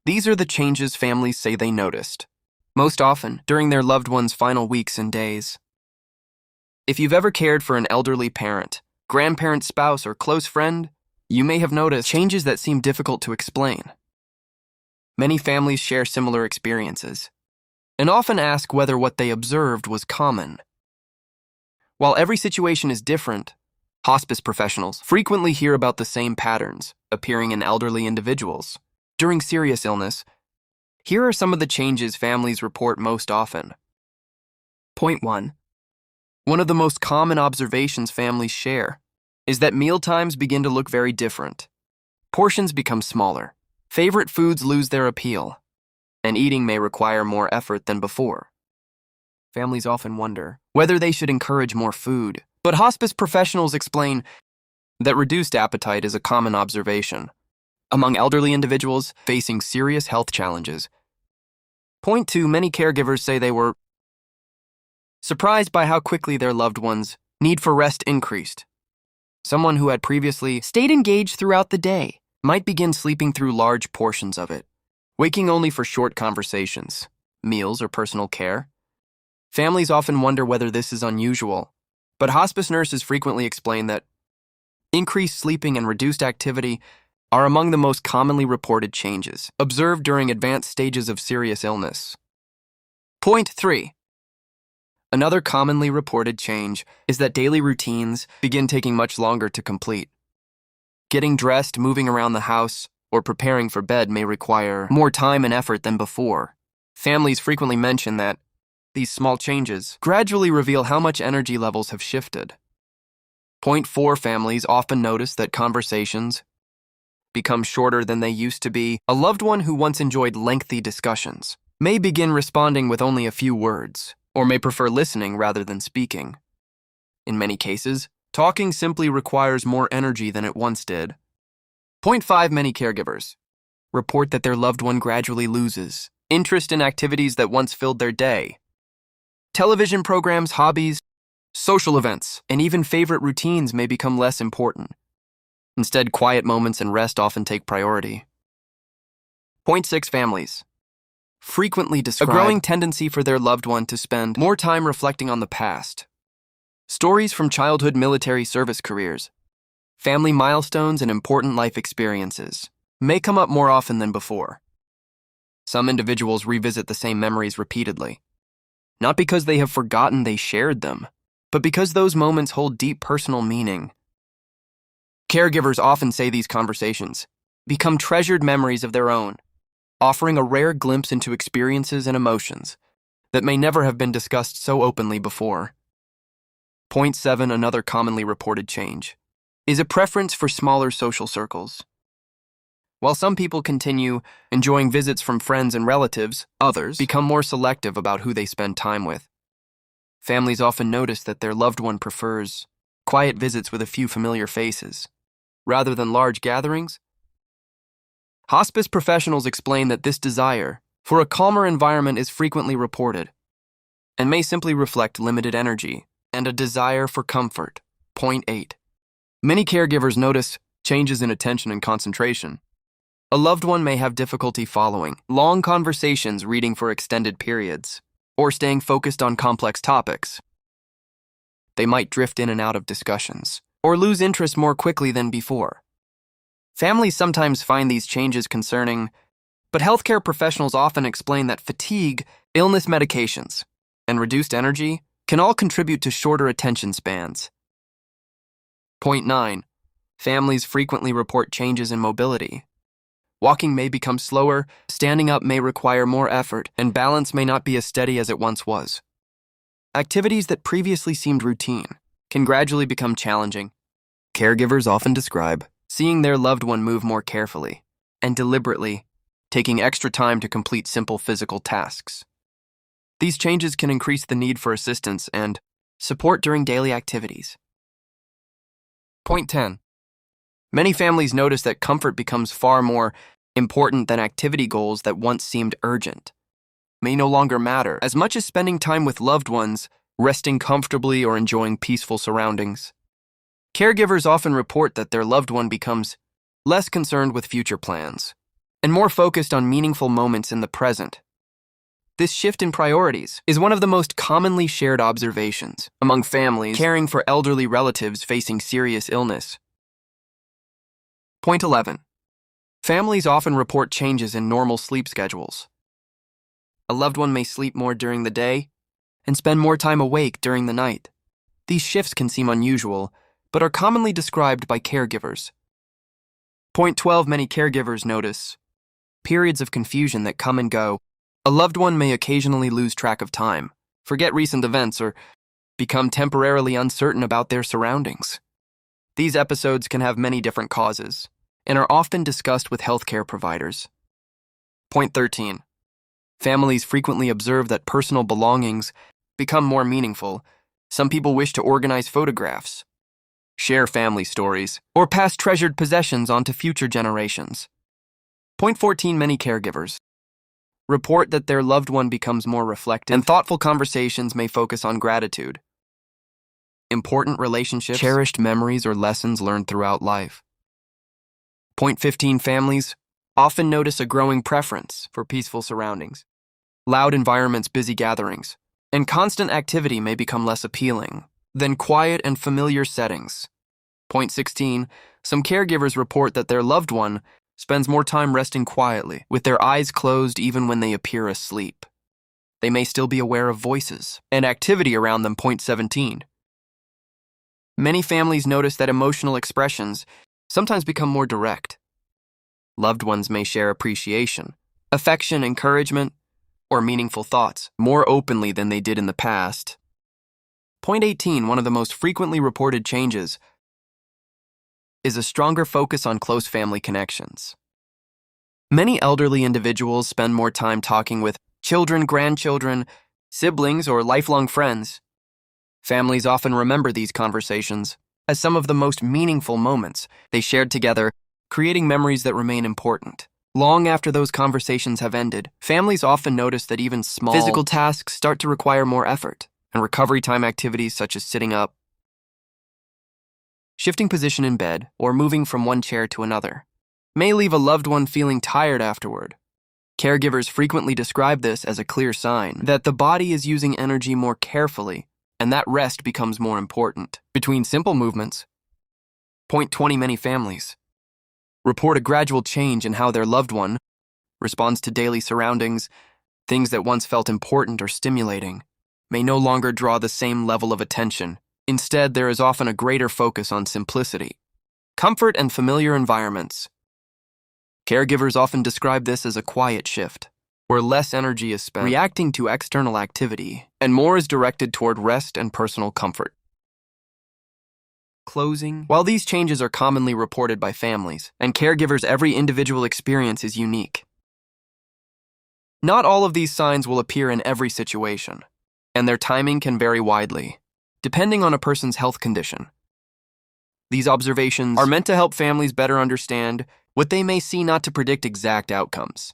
These are the changes families say they noticed, most often during their loved one's final weeks and days. If you've ever cared for an elderly parent, grandparent, spouse, or close friend, you may have noticed changes that seem difficult to explain. Many families share similar experiences and often ask whether what they observed was common. While every situation is different, hospice professionals frequently hear about the same patterns appearing in elderly individuals during serious illness. Here are some of the changes families report most often. Point 1. One of the most common observations families share is that mealtimes begin to look very different. Portions become smaller, favorite foods lose their appeal, and eating may require more effort than before. Families often wonder whether they should encourage more food, but hospice professionals explain that reduced appetite is a common observation among elderly individuals facing serious health challenges. Point 2. Many caregivers say they were surprised by how quickly their loved ones' need for rest increased. Someone who had previously stayed engaged throughout the day might begin sleeping through large portions of it, waking only for short conversations, meals, or personal care. Families often wonder whether this is unusual, but hospice nurses frequently explain that increased sleeping and reduced activity are among the most commonly reported changes observed during advanced stages of serious illness. Point 3. Another commonly reported change is that daily routines begin taking much longer to complete. Getting dressed, moving around the house, or preparing for bed may require more time and effort than before. Families frequently mention that these small changes gradually reveal how much energy levels have shifted. Point 4. Families often notice that conversations become shorter than they used to be. A loved one who once enjoyed lengthy discussions may begin responding with only a few words, or may prefer listening rather than speaking. In many cases, talking simply requires more energy than it once did. Point 5. Many caregivers report that their loved one gradually loses interest in activities that once filled their day. Television programs, hobbies, social events, and even favorite routines may become less important. Instead, quiet moments and rest often take priority. Point 6. Families frequently describe a growing tendency for their loved one to spend more time reflecting on the past. Stories from childhood military service careers, family milestones, and important life experiences may come up more often than before. Some individuals revisit the same memories repeatedly, not because they have forgotten they shared them, but because those moments hold deep personal meaning. Caregivers often say these conversations become treasured memories of their own, offering a rare glimpse into experiences and emotions that may never have been discussed so openly before. Point 7. Another commonly reported change is a preference for smaller social circles. While some people continue enjoying visits from friends and relatives, others become more selective about who they spend time with. Families often notice that their loved one prefers quiet visits with a few familiar faces, rather than large gatherings. Hospice professionals explain that this desire for a calmer environment is frequently reported and may simply reflect limited energy and a desire for comfort. Point 8. Many caregivers notice changes in attention and concentration. A loved one may have difficulty following long conversations, reading for extended periods, or staying focused on complex topics. They might drift in and out of discussions, or lose interest more quickly than before. Families sometimes find these changes concerning, but healthcare professionals often explain that fatigue, illness medications, and reduced energy can all contribute to shorter attention spans. Point 9. Families frequently report changes in mobility. Walking may become slower, standing up may require more effort, and balance may not be as steady as it once was. Activities that previously seemed routine can gradually become challenging. Caregivers often describe seeing their loved one move more carefully and deliberately, taking extra time to complete simple physical tasks. These changes can increase the need for assistance and support during daily activities. Point 10. Many families notice that comfort becomes far more important than activity goals that once seemed urgent may no longer matter as much as spending time with loved ones, resting comfortably, or enjoying peaceful surroundings. Caregivers often report that their loved one becomes less concerned with future plans and more focused on meaningful moments in the present. This shift in priorities is one of the most commonly shared observations among families caring for elderly relatives facing serious illness. Point 11. Families often report changes in normal sleep schedules. A loved one may sleep more during the day and spend more time awake during the night. These shifts can seem unusual, but are commonly described by caregivers. Point 12. Many caregivers notice periods of confusion that come and go. A loved one may occasionally lose track of time, forget recent events, or become temporarily uncertain about their surroundings. These episodes can have many different causes and are often discussed with healthcare providers. Point 13. Families frequently observe that personal belongings become more meaningful. Some people wish to organize photographs, share family stories, or pass treasured possessions on to future generations. Point 14. Many caregivers report that their loved one becomes more reflective, and thoughtful conversations may focus on gratitude, important relationships, cherished memories, or lessons learned throughout life. Point 15. Families often notice a growing preference for peaceful surroundings. Loud environments, busy gatherings, and constant activity may become less appealing than quiet and familiar settings. Point 16. Some caregivers report that their loved one spends more time resting quietly, with their eyes closed even when they appear asleep. They may still be aware of voices and activity around them. Point 17. Many families notice that emotional expressions sometimes become more direct. Loved ones may share appreciation, affection, encouragement, or meaningful thoughts more openly than they did in the past. Point 18. One of the most frequently reported changes is a stronger focus on close family connections. Many elderly individuals spend more time talking with children, grandchildren, siblings, or lifelong friends. Families often remember these conversations as some of the most meaningful moments they shared together, creating memories that remain important. Long after those conversations have ended, families often notice that even small physical tasks start to require more effort, and recovery time activities such as sitting up, shifting position in bed, or moving from one chair to another may leave a loved one feeling tired afterward. Caregivers frequently describe this as a clear sign that the body is using energy more carefully and that rest becomes more important. Between simple movements, Point 20. Many families report a gradual change in how their loved one responds to daily surroundings. Things that once felt important or stimulating may no longer draw the same level of attention. Instead, there is often a greater focus on simplicity, comfort, and familiar environments. Caregivers often describe this as a quiet shift, where less energy is spent reacting to external activity and more is directed toward rest and personal comfort. Closing. While these changes are commonly reported by families and caregivers, every individual experience is unique. Not all of these signs will appear in every situation, and their timing can vary widely, depending on a person's health condition. These observations are meant to help families better understand what they may see, not to predict exact outcomes.